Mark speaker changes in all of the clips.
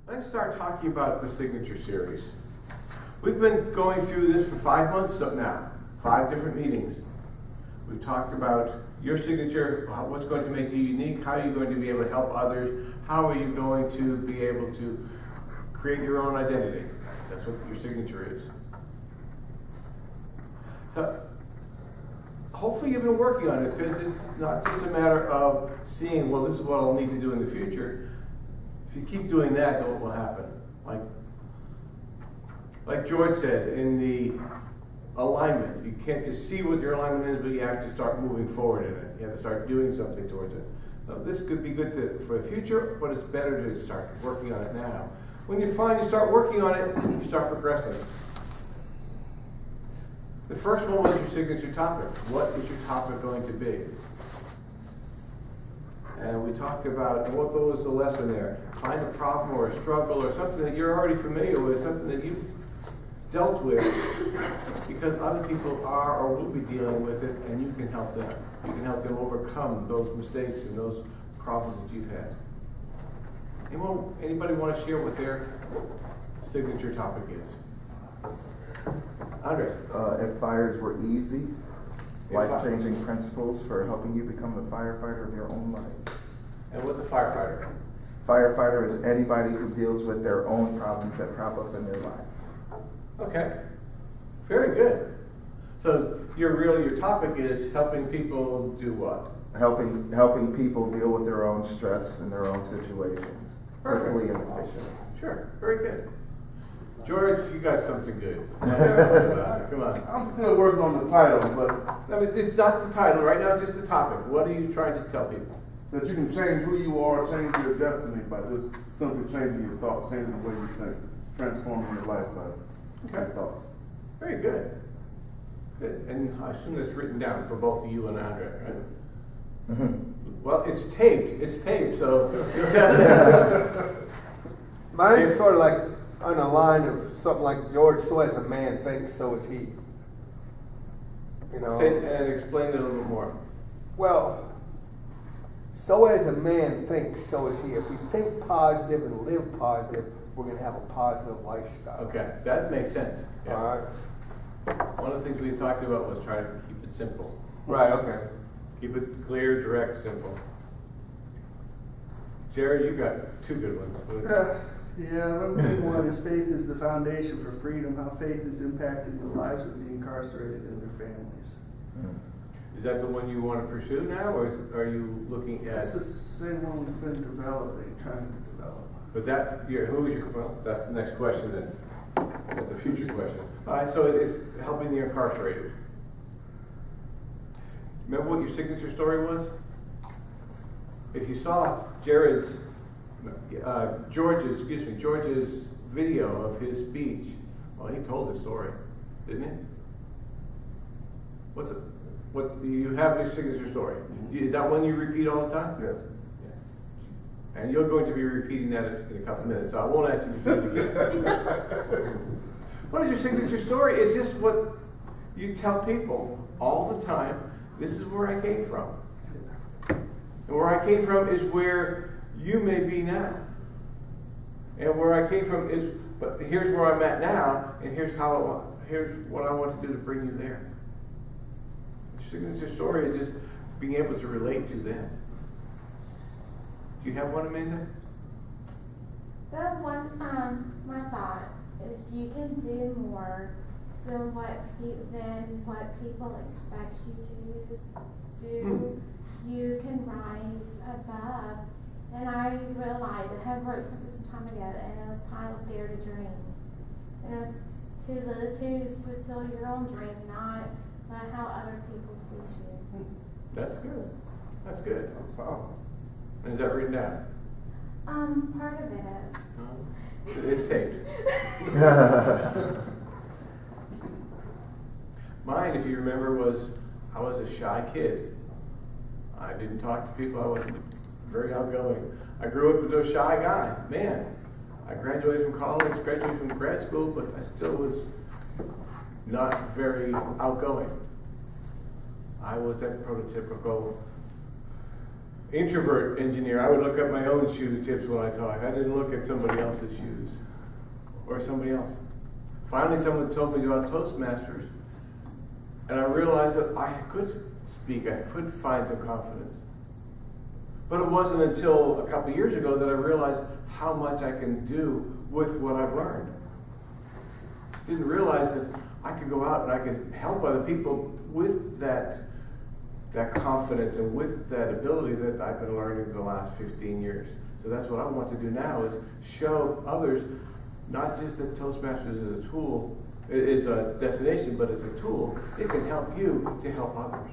Speaker 1: Let's start talking about the signature series. We've been going through this for 5 months now, 5 different meetings. We've talked about your signature, what's going to make you unique, how are you going to be able to help others, how are you going to be able to create your own identity. That's what your signature is. So, hopefully you've been working on this, because it's not just a matter of seeing, well, this is what I'll need to do in the future. If you keep doing that, then what will happen? Like George said, in the alignment, you can't just see what your alignment is, but you have to start moving forward in it. You have to start doing something towards it. Now, this could be good for the future, but it's better to start working on it now. When you find you start working on it, you start progressing. The first one was your signature topic. What is your topic going to be? And we talked about what was the lesson there. Find a problem or a struggle or something that you're already familiar with, something that you've dealt with, because other people are or will be dealing with it, and you can help them. You can help them overcome those mistakes and those problems that you've had. Anybody want to share what their signature topic is? Andre?
Speaker 2: If fires were easy, life-changing principles for helping you become the firefighter of your own life.
Speaker 1: And what's a firefighter?
Speaker 2: Firefighter is anybody who deals with their own problems that crop up in their life.
Speaker 1: Okay, very good. So your topic is helping people do what?
Speaker 2: Helping people deal with their own stress and their own situations. Quickly and efficiently.
Speaker 1: Sure, very good. George, you got something good. Come on.
Speaker 3: I'm still working on the title, but
Speaker 1: I mean, it's not the title. Right now, it's just the topic. What are you trying to tell people?
Speaker 3: that you can change who you are, change your destiny by just simply changing your thoughts, changing the way you think, transforming your life by your thoughts.
Speaker 1: Very good. Good. And I assume that's written down for both of you and Andre, right?
Speaker 2: Mm-hmm.
Speaker 1: Well, it's taped. It's taped, so.
Speaker 4: Mine's sort of like on the line of something like George, so as a man thinks, so is he. You know.
Speaker 1: Say and explain it a little bit more.
Speaker 4: Well, so as a man thinks, so is he. If we think positive and live positive, we're going to have a positive lifestyle.
Speaker 1: Okay, that makes sense. Yeah.
Speaker 4: All right.
Speaker 1: One of the things we talked about was trying to keep it simple.
Speaker 4: Right, okay.
Speaker 1: Keep it clear, direct, simple. Jerry, you got two good ones.
Speaker 5: Yeah, one big one is faith is the foundation for freedom, how faith has impacted the lives of the incarcerated and their families.
Speaker 1: Is that the one you want to pursue now, or are you looking at?
Speaker 5: It's the same one we've been developing, trying to develop.
Speaker 1: But who is your, well, that's the next question then. That's the future question. All right, so it's helping the incarcerated. Remember what your signature story was? If you saw George's video of his speech, well, he told his story, didn't he? What you have your signature story? Is that one you repeat all the time?
Speaker 3: Yes.
Speaker 1: Yeah. And you're going to be repeating that in a couple of minutes, so I won't ask you to do it again. What is your signature story? It's just what you tell people all the time. This is where I came from. And where I came from is where you may be now. And where I came from is, but here's where I'm at now, and here's what I want to do to bring you there. Your signature story is just being able to relate to them. Do you have one, Amanda?
Speaker 6: The one, my thought is you can do more than what people expect you to do. You can rise above. And I realized I had wrote something some time ago, and it was titled Dare to Dream. And it was to fulfill your own dream, not how other people see you.
Speaker 1: That's good. That's good. Wow. And is that written down?
Speaker 6: Part of it is.
Speaker 1: It's taped. Mine, if you remember, I was a shy kid. I didn't talk to people. I wasn't very outgoing. I grew up as a shy guy. Man, I graduated from college, graduated from grad school, but I still was not very outgoing. I was that prototypical introvert engineer, I would look at my own shoe tips when I talk. I didn't look at somebody else's shoes or somebody else. Finally, someone told me about Toastmasters, and I realized that I could speak, I could find some confidence. But it wasn't until a couple of years ago that I realized how much I can do with what I've learned. Didn't realize that I could go out and I could help other people with that confidence and with that ability that I've been learning the last 15 years. So that's what I want to do now, is show others not just that Toastmasters is a tool, is a destination, but it's a tool. It can help you to help others.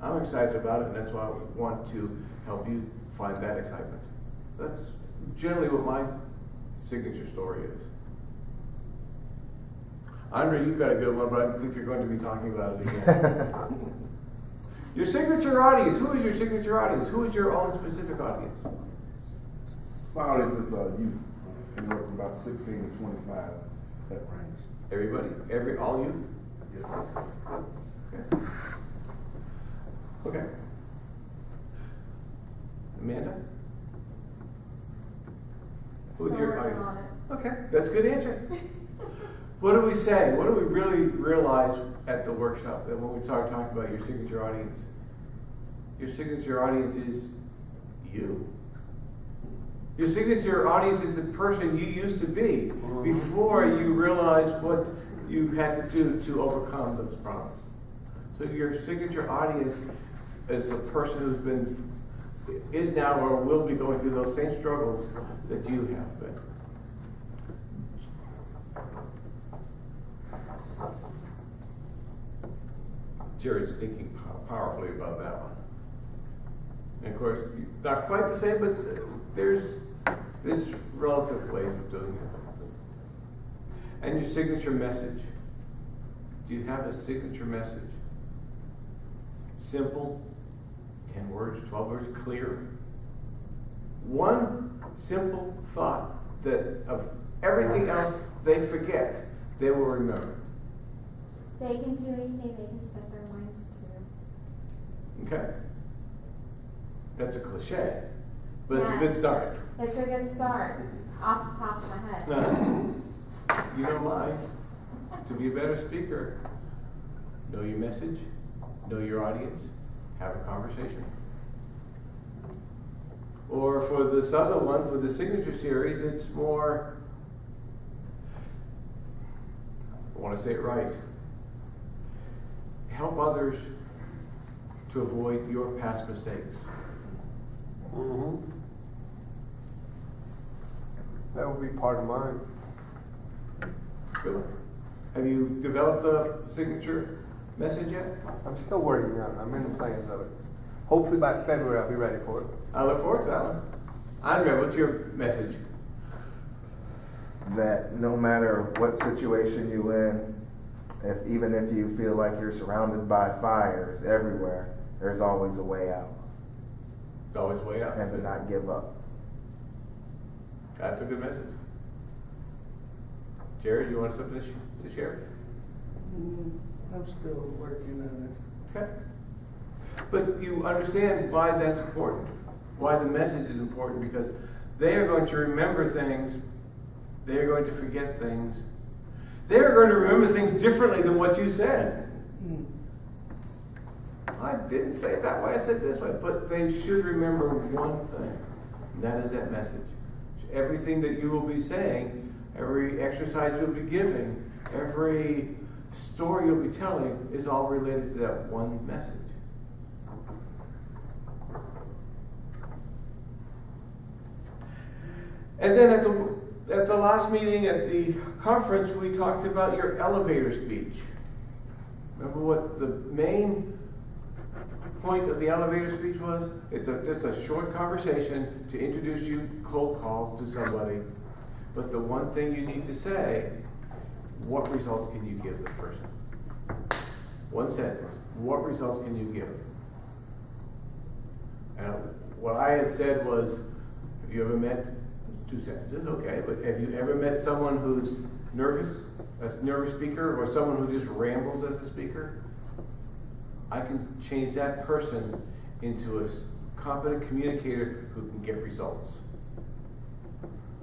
Speaker 1: I'm excited about it, and that's why I want to help you find that excitement. That's generally what my signature story is. Andre, you've got a good one, but I don't think you're going to be talking about it again. Your signature audience. Who is your signature audience? Who is your own specific audience?
Speaker 3: My audience is youth, anywhere from about 16 to 25, that range.
Speaker 1: Everybody? All youth?
Speaker 3: Yes.
Speaker 1: Okay. Okay. Amanda? Who's
Speaker 6: Still
Speaker 1: your
Speaker 6: working
Speaker 1: audience?
Speaker 6: on it.
Speaker 1: Okay, that's a good answer. What do we say? What do we really realize at the workshop that when we start talking about your signature audience? Your signature audience is you. Your signature audience is the person you used to be before you realized what you had to do to overcome those problems. So your signature audience is the person is now or will be going through those same struggles that you have been. Jared's thinking powerfully about that one. And of course, not quite the same, but there's relative ways of doing it. And your signature message. Do you have a signature message? Simple, 10 words, 12 words, clear. One simple thought that of everything else they forget, they will remember.
Speaker 6: They can do anything, they can set their minds to.
Speaker 1: Okay? That's a cliche, but it's a
Speaker 6: Yeah.
Speaker 1: good start.
Speaker 6: It's a good start, off the top of my head.
Speaker 1: You know mine. To be a better speaker, know your message, know your audience, have a conversation. Or for this other one, for the signature series, it's more, I want to say it right, help others to avoid your past mistakes.
Speaker 4: That would be part of mine.
Speaker 1: Good. Have you developed a signature message yet?
Speaker 4: I'm still working on it. I'm in the plans of it. Hopefully by February I'll be ready for it.
Speaker 1: I look forward to that one. Andre, what's your message?
Speaker 2: That no matter what situation you're in, even if you feel like you're surrounded by fires everywhere, there's always a way out.
Speaker 1: It's always way out.
Speaker 2: And to not give up.
Speaker 1: That's a good message. Jared, you want something to share?
Speaker 5: I'm still working on it.
Speaker 1: Okay. But you understand why that's important, why the message is important, because they are going to remember things, they are going to forget things, they are going to remember things differently than what you said. I didn't say it that way, I said it this way, but they should remember one thing, and that is that message. Everything that you will be saying, every exercise you'll be giving, every story you'll be telling is all related to that one message. And then at the last meeting at the conference, we talked about your elevator speech. Remember what the main point of the elevator speech was? It's just a short conversation to introduce you cold calls to somebody. But the one thing you need to say, what results can you give the person? One sentence. What results can you give? And what I had said was, have you ever met, 2 sentences, okay, but have you ever met someone who's nervous, a nervous speaker, or someone who just rambles as a speaker? I can change that person into a competent communicator who can get results.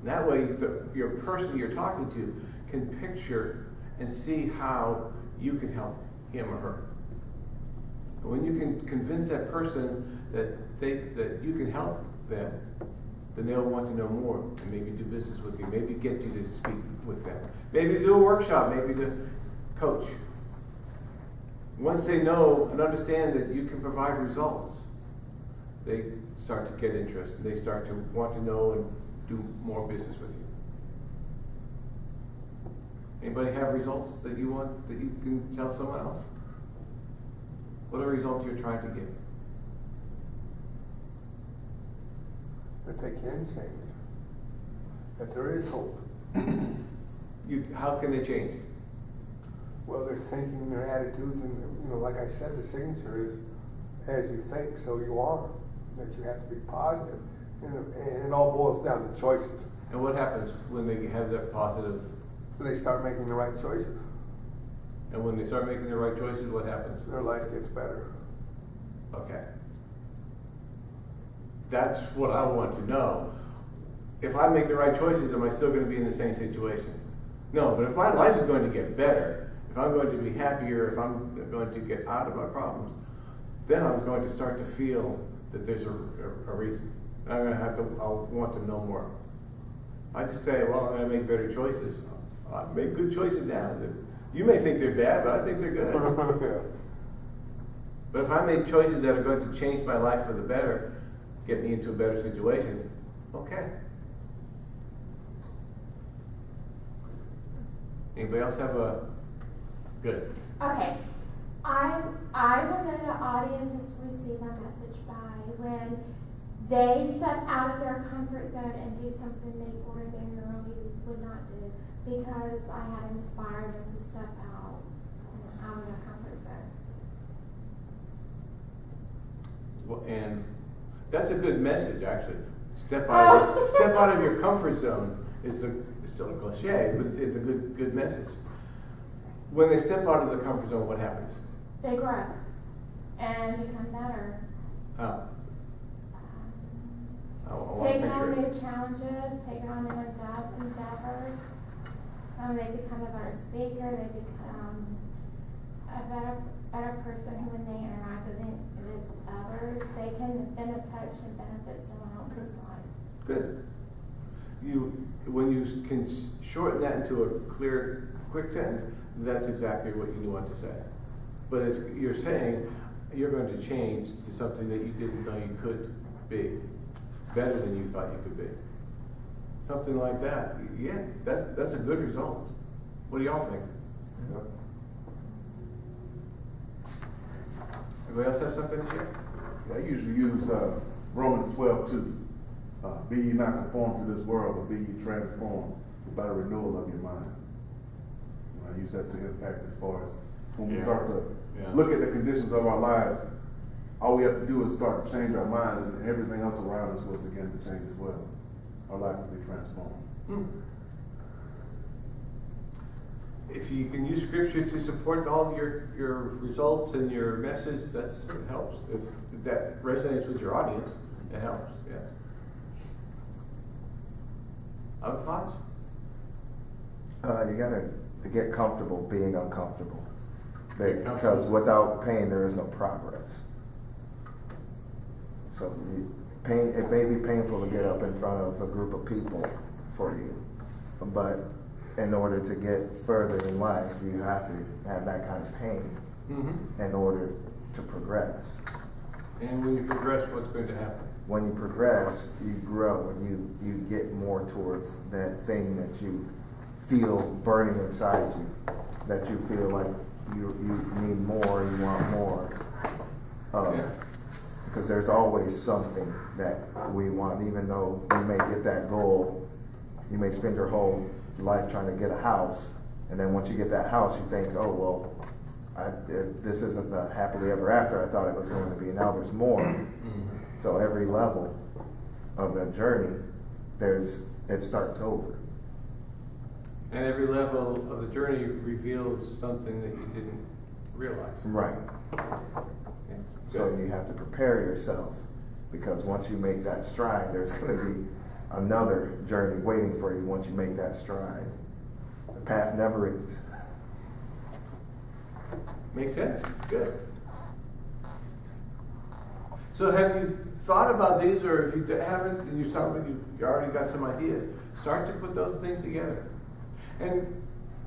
Speaker 1: And that way, your person you're talking to can picture and see how you can help him or her. And when you can convince that person that you can help them, then they'll want to know more and maybe do business with you, maybe get you to speak with them, maybe to do a workshop, maybe to coach. Once they know and understand that you can provide results, they start to get interested. They start to want to know and do more business with you. Anybody have results that you want that you can tell someone else? What are results you're trying to get?
Speaker 4: That they can change. That there is hope.
Speaker 1: How can they change?
Speaker 4: Well, their thinking, their attitudes, and like I said, the signature is as you think, so you are. That you have to be positive, and it all boils down to choices.
Speaker 1: And what happens when they have that positive?
Speaker 4: So they start making the right choices.
Speaker 1: And when they start making the right choices, what happens?
Speaker 4: Their life gets better.
Speaker 1: Okay. That's what I want to know. If I make the right choices, am I still going to be in the same situation? No, but if my life is going to get better, if I'm going to be happier, if I'm going to get out of my problems, then I'm going to start to feel that there's a reason. I'm going to I'll want to know more. I just say, well, I'm going to make better choices. I make good choices now. You may think they're bad, but I think they're good.
Speaker 4: Yeah.
Speaker 1: But if I make choices that are going to change my life for the better, get me into a better situation, okay. Anybody else have a good?
Speaker 6: Okay. I will know the audience has received my message by when they step out of their comfort zone and do something they ordinarily would not do, because I have inspired them to step out of their comfort zone.
Speaker 1: Well, and that's a good message, actually. Step out of your comfort zone it's still a cliche, but it's a good message. When they step out of the comfort zone, what happens?
Speaker 6: They grow and become better.
Speaker 1: How? I want to
Speaker 6: Take on
Speaker 1: picture
Speaker 6: new
Speaker 1: it.
Speaker 6: challenges, take on new endeavors. They become a better speaker. They become a better person who, when they interact with others, they can touch and benefit someone else's life.
Speaker 1: Good. When you can shorten that into a clear, quick sentence, that's exactly what you want to say. But as you're saying, you're going to change to something that you didn't know you could be, better than you thought you could be. Something like that. Yeah, that's a good result. What do y'all think?
Speaker 2: Yeah.
Speaker 1: Anybody else have something to share?
Speaker 3: I usually use Romans 12:2. Be ye not conformed to this world, but be ye transformed by the renewal of your mind. I use that to impact as far as when we start to look at the conditions of our lives, all we have to do is start to change our mind, and everything else around us will begin to change as well. Our life will be transformed.
Speaker 1: If you can use scripture to support all of your results and your message, it helps. If that resonates with your audience, it helps, yes. Other thoughts?
Speaker 2: You gotta get comfortable being uncomfortable.
Speaker 1: Get comfortable.
Speaker 2: Because without pain, there is no progress. So it may be painful to get up in front of a group of people for you, but in order to get further in life, you have to have that kind of pain in order to progress.
Speaker 1: And when you progress, what's going to happen?
Speaker 2: When you progress, you grow and you get more towards that thing that you feel burning inside you, that you feel like you need more, you want more. Because there's always something that we want, even though you may get that goal, you may spend your whole life trying to get a house, and then once you get that house, you think, oh, well, this isn't the happily ever after I thought it was going to be. Now there's more. So every level of the journey, it starts over.
Speaker 1: And every level of the journey reveals something that you didn't realize.
Speaker 2: Right.
Speaker 1: Yeah.
Speaker 2: So you have to prepare yourself Because once you make that stride, there's going to be another journey waiting for you once you make that stride. The path never ends.
Speaker 1: Makes sense? Good. So have you thought about these, or if you haven't, and you sound like you already got some ideas, start to put those things together. And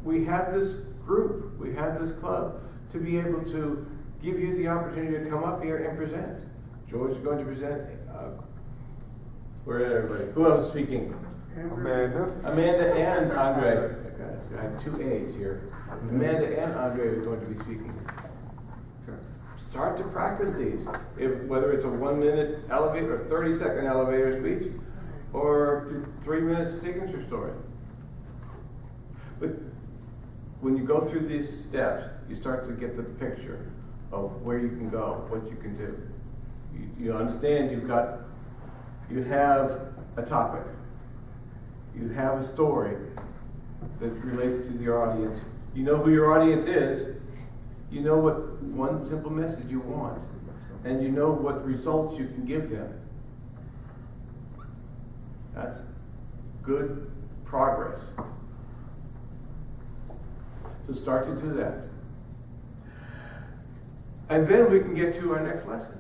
Speaker 1: we have this group, we have this club, to be able to give you the opportunity to come up here and present. George is going to present. Where is everybody? Who else is speaking? Amanda and Andre. Okay, so I have 2 A's here. Amanda and Andre are going to be speaking. So start to practice these. Whether it's a 1-minute elevator or 30-second elevator speech, or 3 minutes signature story. But when you go through these steps, you start to get the picture of where you can go, what you can do. You understand you have a topic. You have a story that relates to your audience. You know who your audience is. You know what one simple message you want. And you know what results you can give them. That's good progress. So start to do that. And then we can get to our next lesson.